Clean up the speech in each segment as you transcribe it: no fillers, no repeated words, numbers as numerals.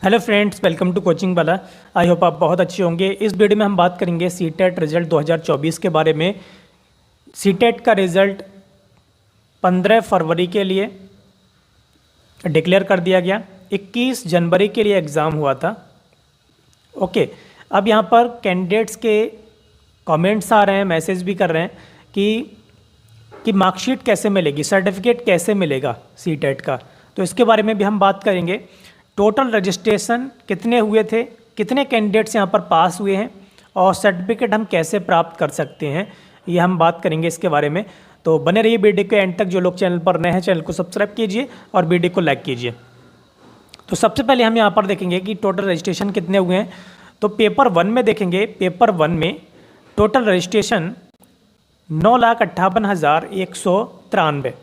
Hello friends, welcome to coaching वाला। I hope आप बहुत अच्छे होंगे। इस वीडियो में हम बात करेंगे सीटेट रिजल्ट 2024 के बारे में। सीटेट का रिज़ल्ट 15 फरवरी के लिए डिक्लेयर कर दिया गया। 21 जनवरी के लिए एग्ज़ाम हुआ था। ओके, अब यहाँ पर कैंडिडेट्स के कमेंट्स आ रहे हैं, मैसेज भी कर रहे हैं कि मार्कशीट कैसे मिलेगी, सर्टिफिकेट कैसे मिलेगा सीटेट का। तो इसके बारे में भी हम बात करेंगे। टोटल रजिस्ट्रेशन कितने हुए थे, कितने कैंडिडेट्स यहाँ पर पास हुए हैं और सर्टिफिकेट हम कैसे प्राप्त कर सकते हैं, ये हम बात करेंगे इसके बारे में। तो बने रहिए वीडियो के एंड तक। जो लोग चैनल पर नए हैं, चैनल को सब्सक्राइब कीजिए और वीडियो को लाइक कीजिए। तो सबसे पहले हम यहाँ पर देखेंगे कि टोटल रजिस्ट्रेशन कितने हुए हैं। तो पेपर 1 में देखेंगे, पेपर 1 में टोटल रजिस्ट्रेशन 9,58,193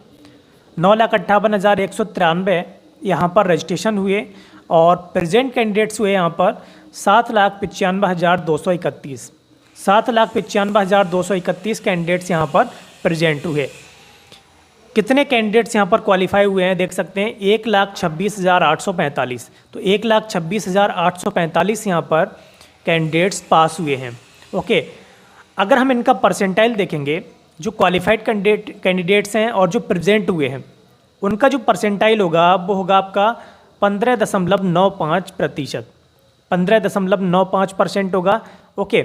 9,58,193 यहाँ पर रजिस्ट्रेशन हुए और प्रेजेंट कैंडिडेट्स हुए यहाँ पर 7,95,231 7,95,231 कैंडिडेट्स यहाँ पर प्रेजेंट हुए। कितने कैंडिडेट्स यहाँ पर क्वालिफाई हुए हैं देख सकते हैं, 1,26,845। तो 1,26,845 यहाँ पर कैंडिडेट्स पास हुए हैं। ओके, अगर हम इनका परसेंटाइल देखेंगे, जो क्वालिफाइड कैंडिडेट्स हैं और जो प्रेजेंट हुए हैं, उनका जो परसेंटाइल होगा वो होगा आपका 15.95%। 15.95% होगा। ओके,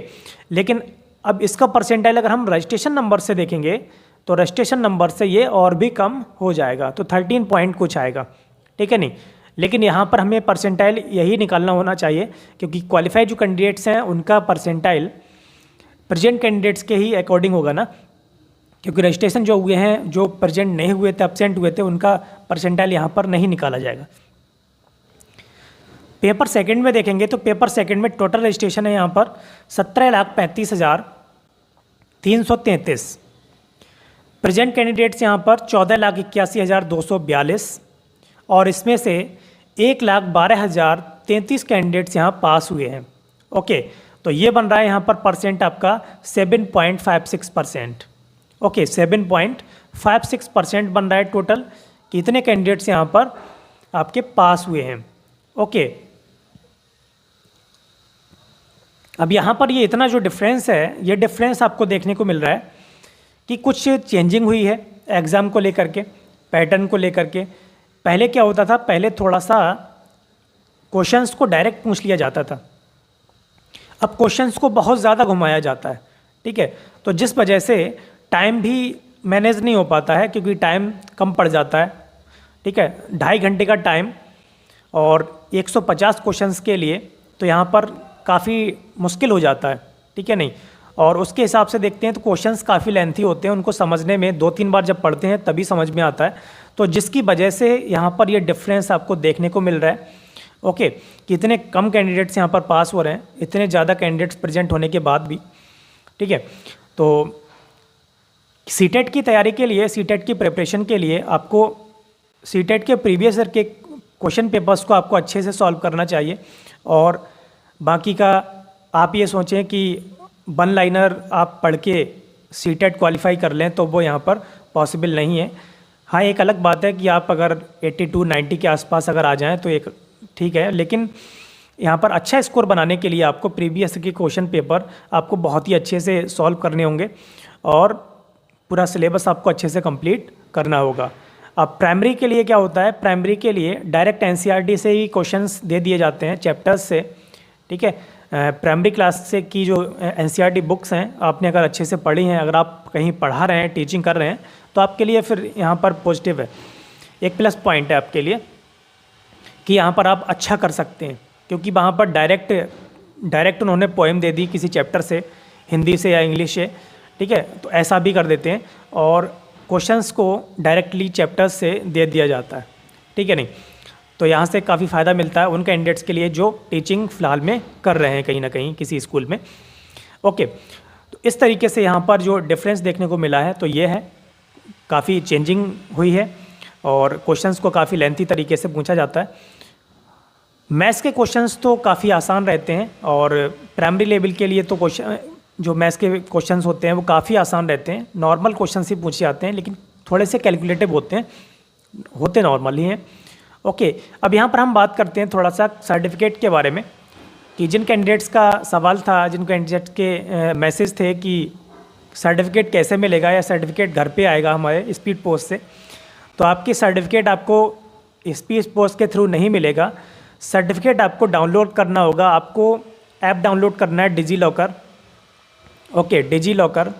लेकिन अब इसका परसेंटाइल अगर हम रजिस्ट्रेशन नंबर से देखेंगे तो रजिस्ट्रेशन नंबर से ये और भी कम हो जाएगा, तो 13 पॉइंट कुछ आएगा, ठीक है नहीं। लेकिन यहाँ पर हमें परसेंटाइल यही निकालना होना चाहिए, क्योंकि क्वालिफाइड जो कैंडिडेट्स हैं उनका परसेंटाइल प्रेजेंट कैंडिडेट्स के ही अकॉर्डिंग होगा ना, क्योंकि रजिस्ट्रेशन जो हुए हैं, जो प्रेजेंट नहीं हुए थे, एब्सेंट हुए थे, उनका परसेंटाइल यहाँ पर नहीं निकाला जाएगा। पेपर सेकंड में देखेंगे तो पेपर सेकंड में टोटल रजिस्ट्रेशन है यहाँ पर 17,35,333। प्रेजेंट कैंडिडेट्स यहाँ पर 14,81,242 और इसमें से 1,12,033 कैंडिडेट्स यहाँ पास हुए हैं। ओके, तो ये बन रहा है यहाँ पर परसेंट आपका 7.56%। ओके, 7.56% बन रहा है टोटल। कितने कैंडिडेट्स यहाँ पर आपके पास हुए हैं। ओके, अब यहाँ पर ये इतना जो डिफरेंस है, ये डिफरेंस आपको देखने को मिल रहा है कि कुछ चेंजिंग हुई है एग्ज़ाम को लेकर के, पैटर्न को लेकर के। पहले क्या होता था, पहले थोड़ा सा क्वेश्चंस को डायरेक्ट पूछ लिया जाता था, अब क्वेश्चंस को बहुत ज़्यादा घुमाया जाता है, ठीक है। तो जिस वजह से टाइम भी मैनेज नहीं हो पाता है, क्योंकि टाइम कम पड़ जाता है, ठीक है। 2.5 घंटे का टाइम और 150 क्वेश्चंस के लिए, तो यहाँ पर काफ़ी मुश्किल हो जाता है, ठीक है नहीं। और उसके हिसाब से देखते हैं तो क्वेश्चंस काफ़ी लेंथी होते हैं, उनको समझने में 2-3 बार जब पढ़ते हैं तभी समझ में आता है। तो जिसकी वजह से यहाँ पर ये डिफरेंस आपको देखने को मिल रहा है। ओके, कितने कम कैंडिडेट्स यहाँ पर पास हो रहे हैं, इतने ज़्यादा कैंडिडेट्स प्रेजेंट होने के बाद भी, ठीक है। तो सीटेट की तैयारी के लिए, सीटेट की प्रिपरेशन के लिए आपको सीटेट के प्रीवियस ईयर के क्वेश्चन पेपर्स को आपको अच्छे से सॉल्व करना चाहिए। और बाकी का आप ये सोचें कि 1 लाइनर आप पढ़ के सीटेट क्वालिफाई कर लें, तो वो यहाँ पर पॉसिबल नहीं है। हाँ, एक अलग बात है कि आप अगर 82-90 के आसपास अगर आ जाएँ तो एक ठीक है, लेकिन यहाँ पर अच्छा स्कोर बनाने के लिए आपको प्रीवियस के क्वेश्चन पेपर आपको बहुत ही अच्छे से सॉल्व करने होंगे और पूरा सिलेबस आपको अच्छे से कंप्लीट करना होगा। अब प्राइमरी के लिए क्या होता है, प्राइमरी के लिए डायरेक्ट एनसीईआरटी से ही क्वेश्चंस दे दिए जाते हैं चैप्टर्स से, ठीक है। प्राइमरी क्लास से की जो एनसीईआरटी बुक्स हैं, आपने अगर अच्छे से पढ़ी हैं, अगर आप कहीं पढ़ा रहे हैं, टीचिंग कर रहे हैं, तो आपके लिए फिर यहाँ पर पॉजिटिव है, एक प्लस पॉइंट है आपके लिए कि यहाँ पर आप अच्छा कर सकते हैं, क्योंकि वहाँ पर डायरेक्ट उन्होंने पोएम दे दी किसी चैप्टर से, हिंदी से या इंग्लिश से, ठीक है। तो ऐसा भी कर देते हैं और क्वेश्चंस को डायरेक्टली चैप्टर्स से दे दिया जाता है, ठीक है नहीं। तो यहाँ से काफ़ी फ़ायदा मिलता है उन कैंडिडेट्स के लिए जो टीचिंग फ़िलहाल में कर रहे हैं कहीं ना कहीं किसी स्कूल में। ओके, तो इस तरीके से यहाँ पर जो डिफरेंस देखने को मिला है, तो ये है काफ़ी चेंजिंग हुई है और क्वेश्चंस को काफ़ी लेंथी तरीके से पूछा जाता है। मैथ्स के क्वेश्चंस तो काफ़ी आसान रहते हैं और प्राइमरी लेवल के लिए तो क्वेश्चन जो मैथ्स के क्वेश्चंस होते हैं वो काफ़ी आसान रहते हैं। नॉर्मल क्वेश्चन ही पूछे जाते हैं, लेकिन थोड़े से कैलकुलेटिव होते हैं, नॉर्मल ही हैं। ओके, अब यहाँ पर हम बात करते हैं थोड़ा सा सर्टिफिकेट के बारे में कि जिन कैंडिडेट्स का सवाल था, जिन कैंडिडेट्स के मैसेज थे कि सर्टिफिकेट कैसे मिलेगा या सर्टिफिकेट घर पे आएगा हमारे स्पीड पोस्ट से। तो आपकी सर्टिफिकेट आपको स्पीड पोस्ट के थ्रू नहीं मिलेगा। सर्टिफिकेट आपको डाउनलोड करना होगा। आपको ऐप डाउनलोड करना है digi locker. Okay, digi locker,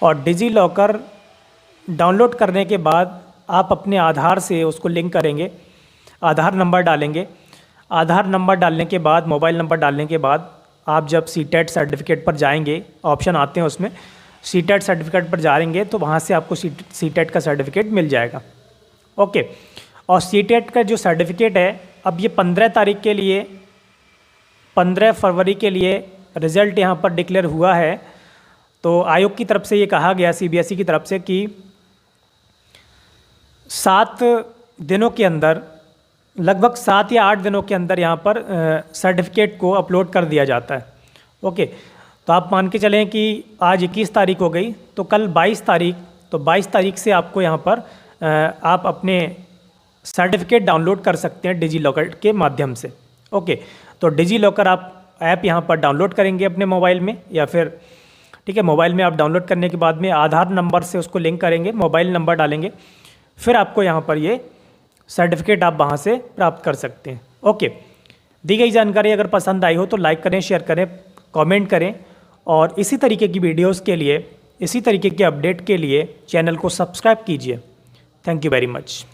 और डिजी लॉकर डाउनलोड करने के बाद आप अपने आधार से उसको लिंक करेंगे, आधार नंबर डालेंगे। आधार नंबर डालने के बाद, मोबाइल नंबर डालने के बाद आप जब सीटेट सर्टिफिकेट पर जाएंगे, ऑप्शन आते हैं उसमें, सीटेट सर्टिफिकेट पर जाएंगे तो वहाँ से आपको सीटेट का सर्टिफिकेट मिल जाएगा। ओके, और सीटेट का जो सर्टिफिकेट है, अब ये 15 तारीख के लिए, 15 फरवरी के लिए रिज़ल्ट यहाँ पर डिक्लेयर हुआ है। तो आयोग की तरफ से ये कहा गया, सीबीएसई की तरफ से, कि 7 दिनों के अंदर, लगभग 7 या 8 दिनों के अंदर यहाँ पर सर्टिफिकेट को अपलोड कर दिया जाता है। ओके, तो आप मान के चलें कि आज 21 तारीख हो गई, तो कल 22 तारीख, तो 22 तारीख से आपको यहाँ पर आप अपने सर्टिफिकेट डाउनलोड कर सकते हैं डिजी लॉकर के माध्यम से। ओके, तो डिजी लॉकर आप ऐप यहाँ पर डाउनलोड करेंगे अपने मोबाइल में, या फिर ठीक है, मोबाइल में आप डाउनलोड करने के बाद में आधार नंबर से उसको लिंक करेंगे, मोबाइल नंबर डालेंगे, फिर आपको यहाँ पर ये सर्टिफिकेट आप वहाँ से प्राप्त कर सकते हैं। ओके, दी गई जानकारी अगर पसंद आई हो तो लाइक करें, शेयर करें, कमेंट करें, और इसी तरीके की वीडियोस के लिए, इसी तरीके के अपडेट के लिए चैनल को सब्सक्राइब कीजिए। Thank you very much.